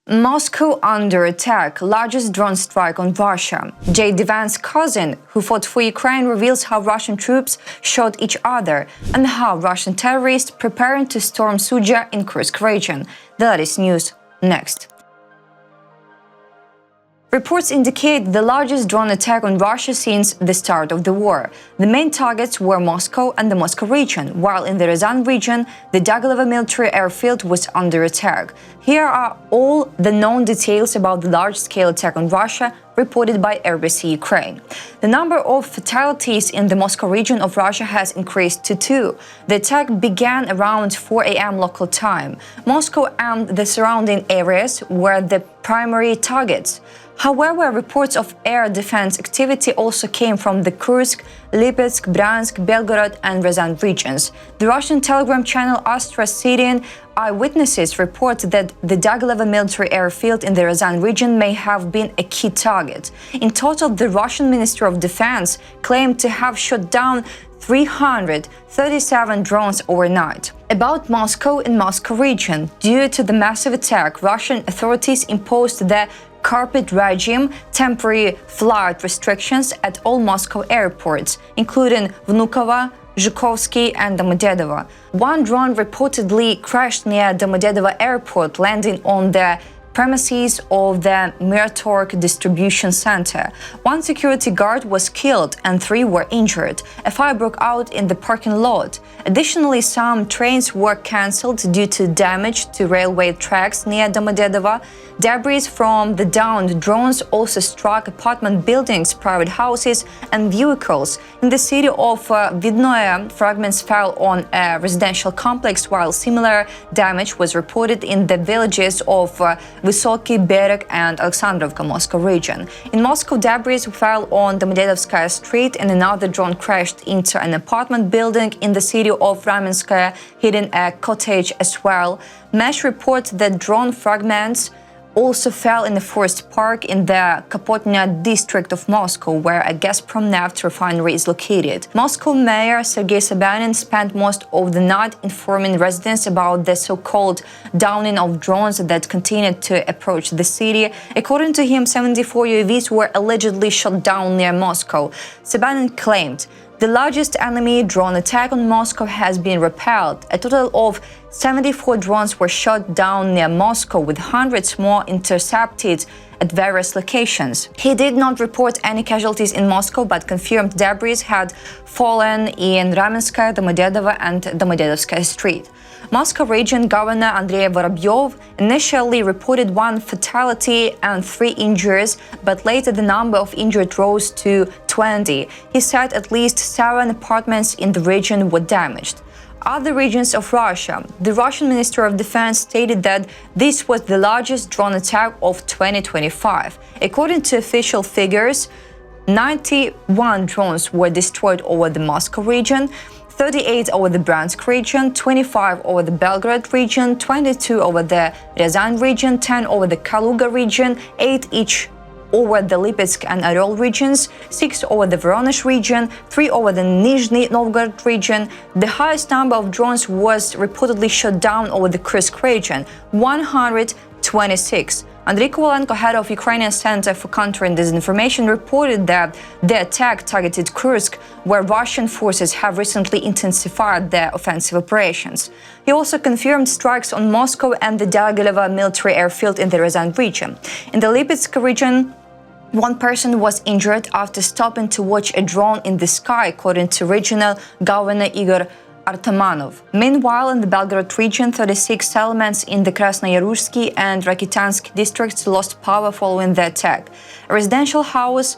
Moscow under attack, largest drone strike on Russia. JDVance'sCousin, who fought for Ukraine, reveals how Russian troops shot each other and how Russian terrorists preparing to storm Sudzha in Kursk region. The latest news next. Reports indicate the largest drone attack on Russia since the start of the war. The main targets were Moscow and the Moscow region, while in the Ryazan region, the Dagilevo military airfield was under attack. Here are all the known details about the large-scale attack on Russia reported by RBC Ukraine. The number of fatalities in the Moscow region of Russia has increased to 2. The attack began around 4 a.m. local time. Moscow and the surrounding areas were the primary targets. However, reports of air defense activity also came from the Kursk, Lipetsk, Bryansk, Belgorod and Ryazan regions. The Russian Telegram channel Astra Syrian Eyewitnesses report that the Dagilevo military airfield in the Ryazan region may have been a key target. In total, the Russian Ministry of Defense claimed to have shot down 337 drones overnight. About Moscow and Moscow region, due to the massive attack, Russian authorities imposed the carpet regime, temporary flight restrictions at all Moscow airports, including Vnukovo, Zhukovsky and Domodedovo. One drone reportedly crashed near Domodedovo airport, landing on the premises of the Miratorg distribution center. One security guard was killed and 3 were injured. A fire broke out in the parking lot. Additionally, some trains were cancelled due to damage to railway tracks near Domodedovo. Debris from the downed drones also struck apartment buildings, private houses and vehicles. In the city of Vidnoye, fragments fell on a residential complex, while similar damage was reported in the villages of Vysoky Bereg and Alexandrovka, Moscow region. In Moscow, debris fell on Domodedovskaya Street and another drone crashed into an apartment building in the city of Ramenskaya, hitting a cottage as well. Mesh reports that drone fragments also fell in the forest park in the Kapotnya district of Moscow, where a Gazprom neft refinery is located. Moscow Mayor Sergei Sobyanin spent most of the night informing residents about the so-called downing of drones that continued to approach the city. According to him, 74 UAVs were allegedly shot down near Moscow. Sobyanin claimed the largest enemy drone attack on Moscow has been repelled. A total of 74 drones were shot down near Moscow, with hundreds more intercepted at various locations. He did not report any casualties in Moscow, but confirmed debris had fallen in Ramenskaya, Domodedovo and Domodedovskaya Street. Moscow region Governor Andrei Vorobyov initially reported 1 fatality and 3 injuries, but later the number of injured rose to 20. He said at least 7 apartments in the region were damaged. Other regions of Russia. The Russian Ministry of Defense stated that this was the largest drone attack of 2025. According to official figures, 91 drones were destroyed over the Moscow region, 38 over the Bryansk region, 25 over the Belgorod region, 22 over the Ryazan region, 10 over the Kaluga region, 8 each over the Lipetsk and Oryol regions, 6 over the Voronezh region, 3 over the Nizhny Novgorod region. The highest number of drones was reportedly shot down over the Kursk region, 126. Andriy Kovalenko, head of Ukrainian Center for Counter and Disinformation, reported that the attack targeted Kursk, where Russian forces have recently intensified their offensive operations. He also confirmed strikes on Moscow and the Dagilevo military airfield in the Ryazan region. In the Lipetsk region, 1 person was injured after stopping to watch a drone in the sky, according to regional governor Igor Artamanov. Meanwhile, in the Belgorod region, 36 settlements in the Krasnoyarushsky and Rakitansk districts lost power following the attack. A residential house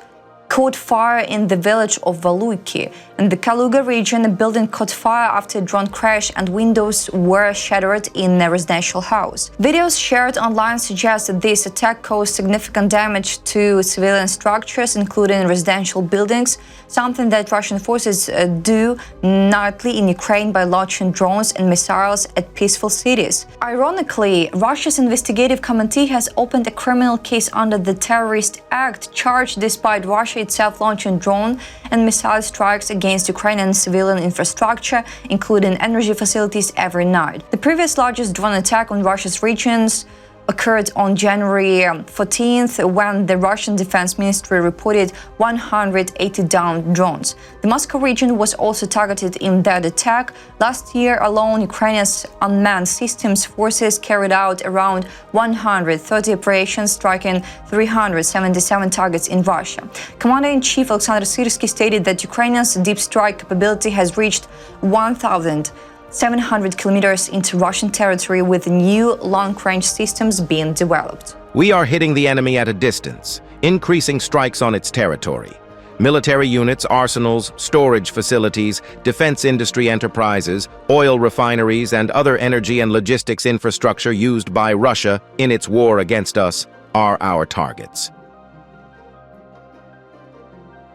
caught fire in the village of Valuki. In the Kaluga region, a building caught fire after a drone crash and windows were shattered in a residential house. Videos shared online suggest that this attack caused significant damage to civilian structures, including residential buildings, something that Russian forces do nightly in Ukraine by launching drones and missiles at peaceful cities. Ironically, Russia's investigative committee has opened a criminal case under the Terrorist Act, charged despite Russia itself launching drone and missile strikes against Ukrainian civilian infrastructure, including energy facilities, every night. The previous largest drone attack on Russia's regions occurred on January 14th, when the Russian Defense Ministry reported 180 downed drones. The Moscow region was also targeted in that attack. Last year alone, Ukraine's unmanned systems forces carried out around 130 operations, striking 377 targets in Russia. Commander-in-Chief Alexander Syrsky stated that Ukraine's deep strike capability has reached 1,700 kilometers into Russian territory, with new long-range systems being developed. We are hitting the enemy at a distance, increasing strikes on its territory. Military units, arsenals, storage facilities, defense industry enterprises, oil refineries, and other energy and logistics infrastructure used by Russia in its war against us are our targets.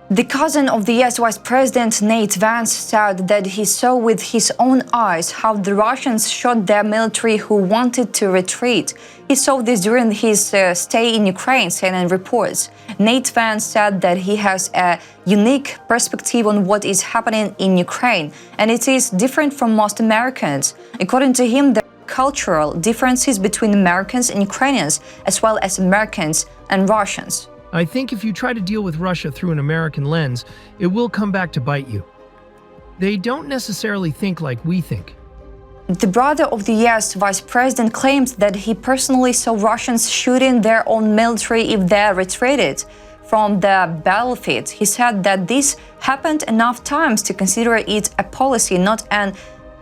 The cousin of the US Vice President, Nate Vance, said that he saw with his own eyes how the Russians shot their military who wanted to retreat. He saw this during his stay in Ukraine, CNN reports. Nate Vance said that he has a unique perspective on what is happening in Ukraine, and it is different from most Americans. According to him, there are cultural differences between Americans and Ukrainians, as well as Americans and Russians. I think if you try to deal with Russia through an American lens, it will come back to bite you. They don't necessarily think like we think. The brother of the US Vice President claims that he personally saw Russians shooting their own military if they retreated from the battlefield. He said that this happened enough times to consider it a policy, not an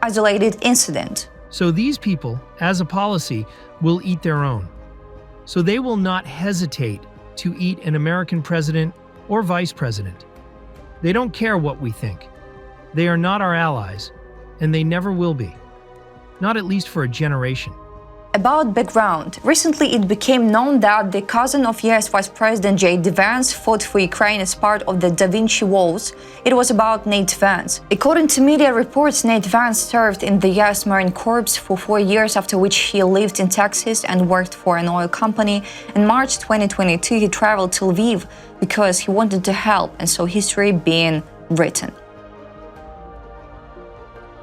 isolated incident. So these people, as a policy, will eat their own. So they will not hesitate to eat an American president or vice president. They don't care what we think. They are not our allies, and they never will be. Not at least for a generation. About background, recently it became known that the cousin of US Vice President JD Vance fought for Ukraine as part of the Da Vinci Walls. It was about Nate Vance. According to media reports, Nate Vance served in the US Marine Corps for 4 years, after which he lived in Texas and worked for an oil company. In March 2022, he traveled to Lviv because he wanted to help and saw history being written.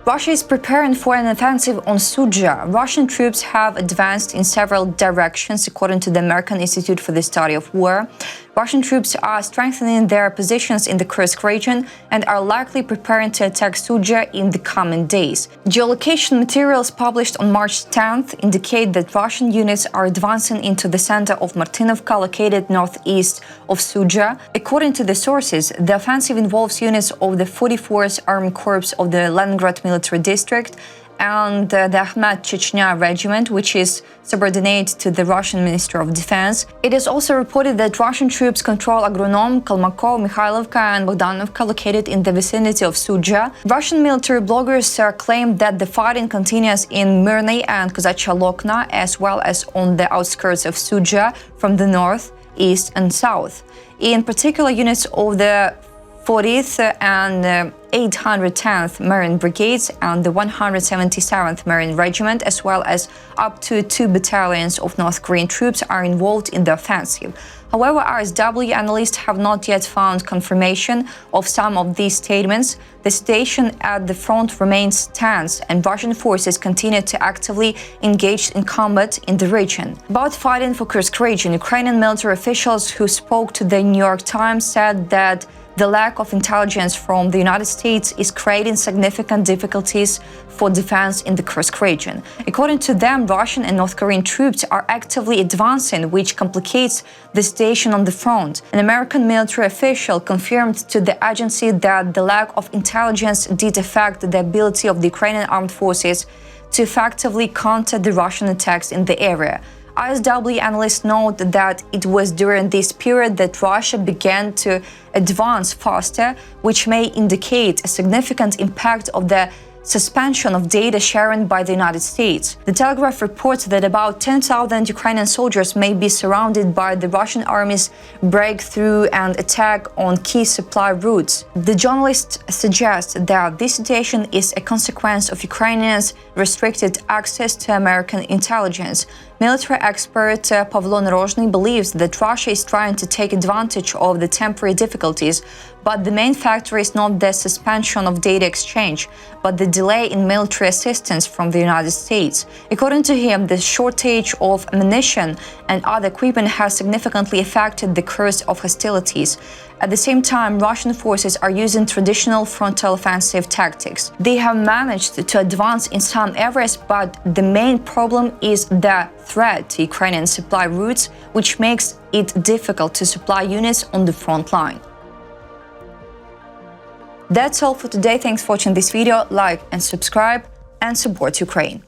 Russia is preparing for an offensive on Sudzha. Russian troops have advanced in several directions, according to the American Institute for the Study of War. Russian troops are strengthening their positions in the Kursk region and are likely preparing to attack Sudzha in the coming days. Geolocation materials published on March 10th indicate that Russian units are advancing into the center of Martinovka, located northeast of Sudzha. According to the sources, the offensive involves units of the 44th Army Corps of the Leningrad Military District and the Akhmat Chechnya Regiment, which is subordinate to the Russian Ministry of Defense. It is also reported that Russian troops control Agronom, Kalmakov, Mikhailovka and Bogdanovka, located in the vicinity of Sudzha. Russian military bloggers claim that the fighting continues in Myrny and Kozachya Lokna, as well as on the outskirts of Sudzha from the north, east and south. In particular, units of the 40th and 810th Marine Brigades and the 177th Marine Regiment, as well as up to 2 battalions of North Korean troops, are involved in the offensive. However, RSW analysts have not yet found confirmation of some of these statements. The situation at the front remains tense, and Russian forces continue to actively engage in combat in the region. About fighting for Kursk region, Ukrainian military officials who spoke to the New York Times said that the lack of intelligence from the United States is creating significant difficulties for defense in the Kursk region. According to them, Russian and North Korean troops are actively advancing, which complicates the situation on the front. An American military official confirmed to the agency that the lack of intelligence did affect the ability of the Ukrainian armed forces to effectively counter the Russian attacks in the area. ISW analysts note that it was during this period that Russia began to advance faster, which may indicate a significant impact of the suspension of data sharing by the United States. The Telegraph reports that about 10,000 Ukrainian soldiers may be surrounded by the Russian army's breakthrough and attack on key supply routes. The journalist suggests that this situation is a consequence of Ukrainians' restricted access to American intelligence. Military expert Pavlo Narozhny believes that Russia is trying to take advantage of the temporary difficulties, but the main factor is not the suspension of data exchange, but the delay in military assistance from the United States. According to him, the shortage of ammunition and other equipment has significantly affected the course of hostilities. At the same time, Russian forces are using traditional frontal offensive tactics. They have managed to advance in some areas, but the main problem is the threat to Ukrainian supply routes, which makes it difficult to supply units on the front line. That's all for today. Thanks for watching this video. Like and subscribe and support Ukraine.